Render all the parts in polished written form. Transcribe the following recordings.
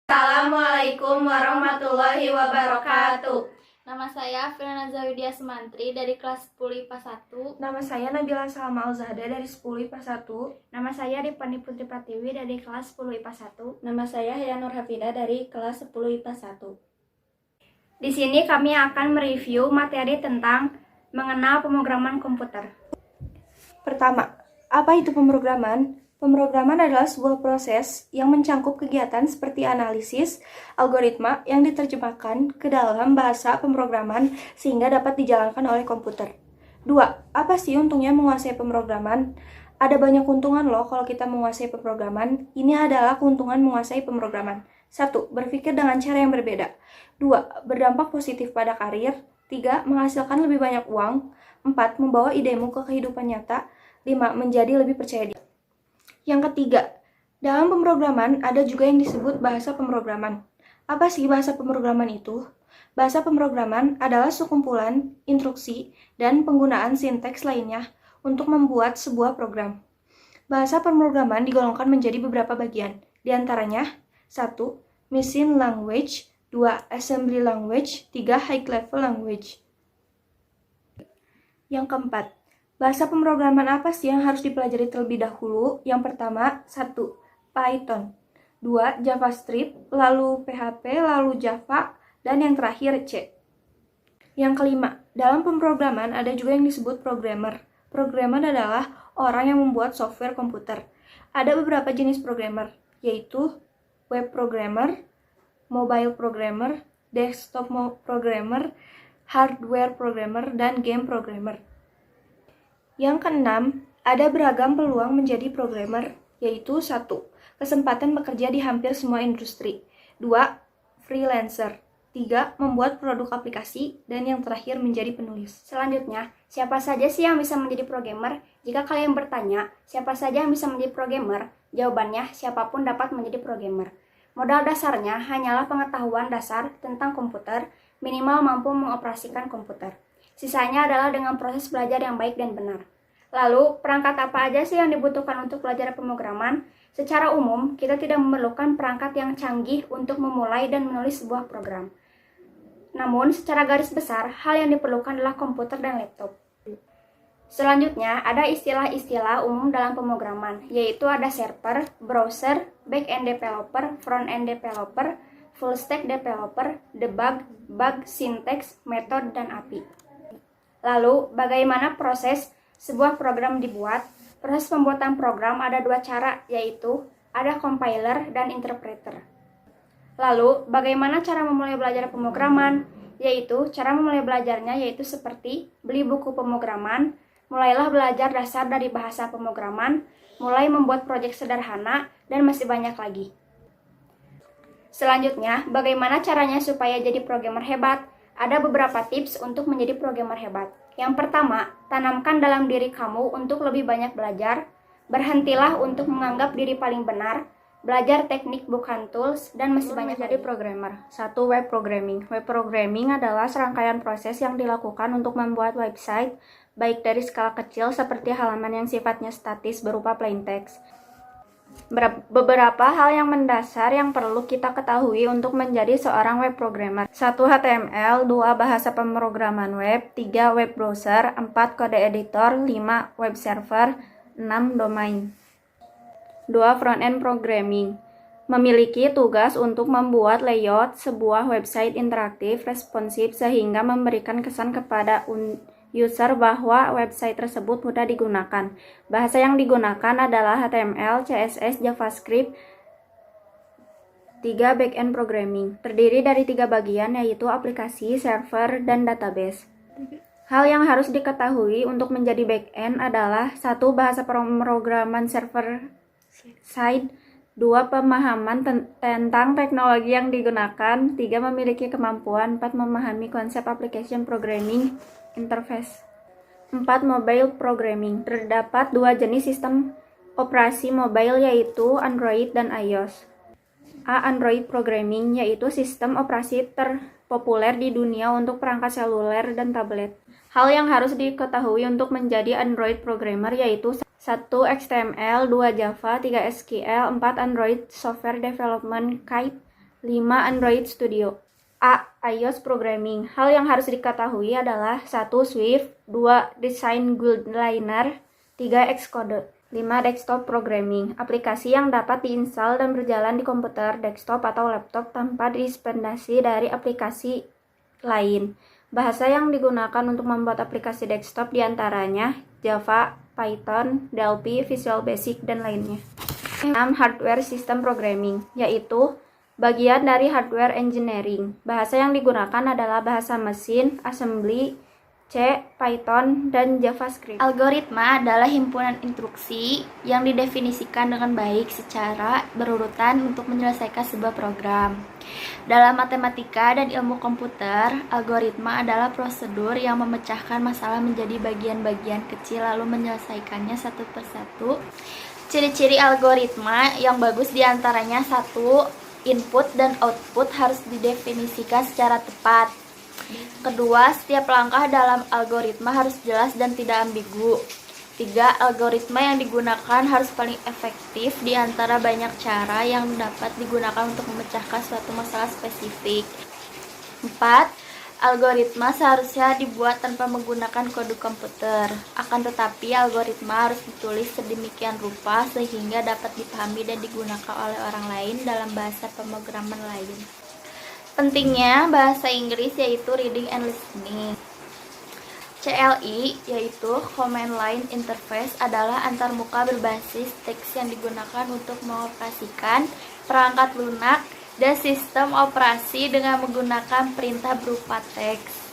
Assalamualaikum warahmatullahi wabarakatuh. Nama saya Firana Zawidia Semantri dari kelas 10 IPA 1. Nama saya Nabila Salma Al-Zahda dari 10 IPA 1. Nama saya Ripani Putri Pratiwi dari kelas 10 IPA 1. Nama saya Hayanur Hafida dari kelas 10 IPA 1. Di sini kami akan mereview materi tentang mengenal pemrograman komputer. Pertama, apa itu pemrograman? Pemrograman adalah sebuah proses yang mencangkup kegiatan seperti analisis, algoritma yang diterjemahkan ke dalam bahasa pemrograman sehingga dapat dijalankan oleh komputer. 2. Apa sih untungnya menguasai pemrograman? Ada banyak keuntungan loh kalau kita menguasai pemrograman. Ini adalah keuntungan menguasai pemrograman. 1. Berpikir dengan cara yang berbeda. 2. Berdampak positif pada karir. 3. Menghasilkan lebih banyak uang. 4. Membawa idemu ke kehidupan nyata. 5. Menjadi lebih percaya diri. Yang ketiga, dalam pemrograman ada juga yang disebut bahasa pemrograman. Apa sih bahasa pemrograman itu? Bahasa pemrograman adalah sekumpulan instruksi dan penggunaan sinteks lainnya untuk membuat sebuah program. Bahasa pemrograman digolongkan menjadi beberapa bagian, di antaranya 1. Machine language, 2. Assembly language, 3. High level language. Yang keempat, bahasa pemrograman apa sih yang harus dipelajari terlebih dahulu? Yang pertama, 1. Python, 2. JavaScript, lalu PHP, lalu Java, dan yang terakhir C. Yang kelima, dalam pemrograman ada juga yang disebut programmer. Programmer adalah orang yang membuat software komputer. Ada beberapa jenis programmer, yaitu web programmer, mobile programmer, desktop programmer, hardware programmer, dan game programmer. Yang keenam, ada beragam peluang menjadi programmer, yaitu 1. Kesempatan bekerja di hampir semua industri. 2. Freelancer. 3. Membuat produk aplikasi. Dan yang terakhir, menjadi penulis. Selanjutnya, siapa saja sih yang bisa menjadi programmer? Jika kalian bertanya, siapa saja yang bisa menjadi programmer? Jawabannya, siapapun dapat menjadi programmer. Modal dasarnya hanyalah pengetahuan dasar tentang komputer, minimal mampu mengoperasikan komputer. Sisanya adalah dengan proses belajar yang baik dan benar. Lalu, perangkat apa aja sih yang dibutuhkan untuk belajar pemrograman? Secara umum, kita tidak memerlukan perangkat yang canggih untuk memulai dan menulis sebuah program. Namun, secara garis besar, hal yang diperlukan adalah komputer dan laptop. Selanjutnya, ada istilah-istilah umum dalam pemrograman, yaitu ada server, browser, back-end developer, front-end developer, full-stack developer, debug, bug, syntax, method, dan API. Lalu, bagaimana proses sebuah program dibuat? Proses pembuatan program ada dua cara, yaitu ada compiler dan interpreter. Lalu, bagaimana cara memulai belajar pemrograman? Yaitu, cara memulai belajarnya yaitu seperti beli buku pemrograman, mulailah belajar dasar dari bahasa pemrograman, mulai membuat proyek sederhana, dan masih banyak lagi. Selanjutnya, bagaimana caranya supaya jadi programmer hebat? Ada beberapa tips untuk menjadi programmer hebat. Yang pertama, tanamkan dalam diri kamu untuk lebih banyak belajar. Berhentilah untuk menganggap diri paling benar. Belajar teknik bukan tools, dan masih banyak Menjadi lagi. programmer. 1. Web programming. Web programming adalah serangkaian proses yang dilakukan untuk membuat website, baik dari skala kecil seperti halaman yang sifatnya statis berupa plain text. Beberapa hal yang mendasar yang perlu kita ketahui untuk menjadi seorang web programmer. 1. HTML, 2. Bahasa pemrograman web, 3. Web browser, 4. Kode editor, 5. Web server, 6. Domain. 2. Front-end programming. Memiliki tugas untuk membuat layout sebuah website interaktif, responsif, sehingga memberikan kesan kepada user bahwa website tersebut mudah digunakan. Bahasa yang digunakan adalah HTML, CSS, JavaScript. 3. Back-end programming. Terdiri dari 3 bagian, yaitu aplikasi, server, dan database. Hal yang harus diketahui untuk menjadi back-end adalah 1. Bahasa pemrograman server side, 2. Pemahaman tentang teknologi yang digunakan, 3. Memiliki kemampuan, 4. Memahami konsep application programming interface. 4. Mobile programming. Terdapat 2 jenis sistem operasi mobile, yaitu Android dan iOS. A. Android programming, yaitu sistem operasi terpopuler di dunia untuk perangkat seluler dan tablet. Hal yang harus diketahui untuk menjadi Android programmer yaitu 1. HTML, 2. Java, 3. SQL, 4. Android Software Development Kit, 5. Android Studio. A. iOS Programming. Hal yang harus diketahui adalah 1. Swift, 2. Design Guideliner, 3. Xcode, 5. Desktop Programming. Aplikasi yang dapat diinstal dan berjalan di komputer, desktop, atau laptop tanpa didependensi dari aplikasi lain. Bahasa yang digunakan untuk membuat aplikasi desktop diantaranya Java, Python, DLP, Visual Basic, dan lainnya. 6. Hardware System Programming, yaitu bagian dari hardware engineering. Bahasa yang digunakan adalah bahasa mesin, assembly, C, Python, dan JavaScript. Algoritma adalah himpunan instruksi yang didefinisikan dengan baik secara berurutan untuk menyelesaikan sebuah program. Dalam matematika dan ilmu komputer, algoritma adalah prosedur yang memecahkan masalah menjadi bagian-bagian kecil lalu menyelesaikannya satu persatu. Ciri-ciri algoritma yang bagus diantaranya 1. Input dan output harus didefinisikan secara tepat. Kedua, setiap langkah dalam algoritma harus jelas dan tidak ambigu. 3. Algoritma yang digunakan harus paling efektif di antara banyak cara yang dapat digunakan untuk memecahkan suatu masalah spesifik. 4. Algoritma seharusnya dibuat tanpa menggunakan kode komputer. Akan tetapi, algoritma harus ditulis sedemikian rupa sehingga dapat dipahami dan digunakan oleh orang lain dalam bahasa pemrograman lain. Pentingnya bahasa Inggris yaitu reading and listening. CLI yaitu Command Line Interface adalah antarmuka berbasis teks yang digunakan untuk mengoperasikan perangkat lunak dan sistem operasi dengan menggunakan perintah berupa teks.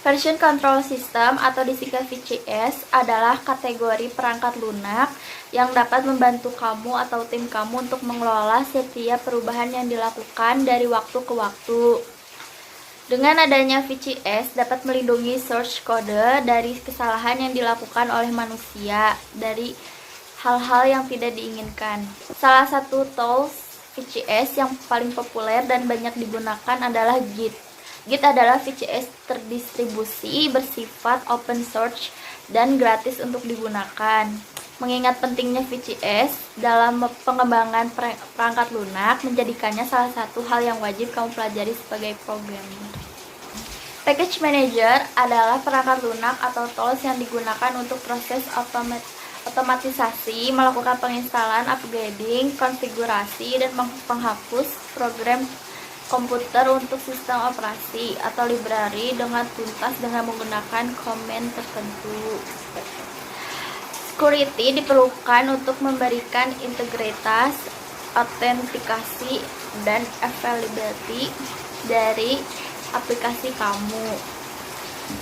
Version Control System atau disingkat VCS adalah kategori perangkat lunak yang dapat membantu kamu atau tim kamu untuk mengelola setiap perubahan yang dilakukan dari waktu ke waktu. Dengan adanya VCS dapat melindungi source code dari kesalahan yang dilakukan oleh manusia dari hal-hal yang tidak diinginkan. Salah satu tools VCS yang paling populer dan banyak digunakan adalah Git. Git adalah VCS terdistribusi, bersifat open source, dan gratis untuk digunakan. Mengingat pentingnya VCS dalam pengembangan perangkat lunak, menjadikannya salah satu hal yang wajib kamu pelajari sebagai programmer. Package Manager adalah perangkat lunak atau tools yang digunakan untuk proses otomatisasi, melakukan penginstalan, upgrading, konfigurasi, dan penghapus program komputer untuk sistem operasi atau library dengan tuntas dengan menggunakan command tertentu. Security diperlukan untuk memberikan integritas, autentikasi, dan availability dari aplikasi kamu.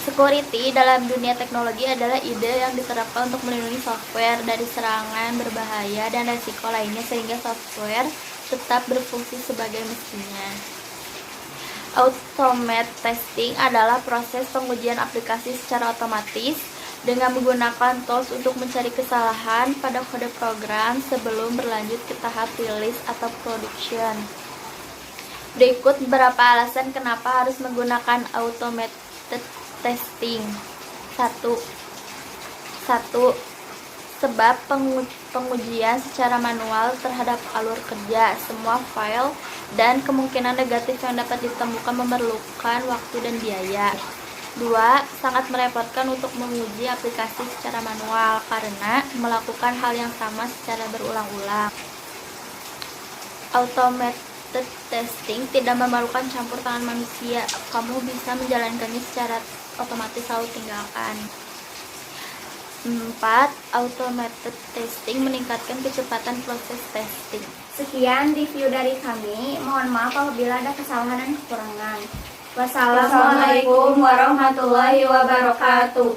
Security dalam dunia teknologi adalah ide yang diterapkan untuk melindungi software dari serangan berbahaya dan resiko lainnya sehingga software tetap berfungsi sebagai mestinya. Automate testing adalah proses pengujian aplikasi secara otomatis dengan menggunakan tools untuk mencari kesalahan pada kode program sebelum berlanjut ke tahap release atau production. Berikut beberapa alasan kenapa harus menggunakan automated testing. 1. Sebab pengujian secara manual terhadap alur kerja, semua file, dan kemungkinan negatif yang dapat ditemukan memerlukan waktu dan biaya. 2. Sangat merepotkan untuk menguji aplikasi secara manual karena melakukan hal yang sama secara berulang-ulang. Automated testing tidak memerlukan campur tangan manusia. Kamu bisa menjalankannya secara otomatis lalu tinggalkan. 4. Automated testing meningkatkan kecepatan proses testing. Sekian review dari kami. Mohon maaf apabila ada kesalahan dan kekurangan. Wassalamualaikum warahmatullahi wabarakatuh.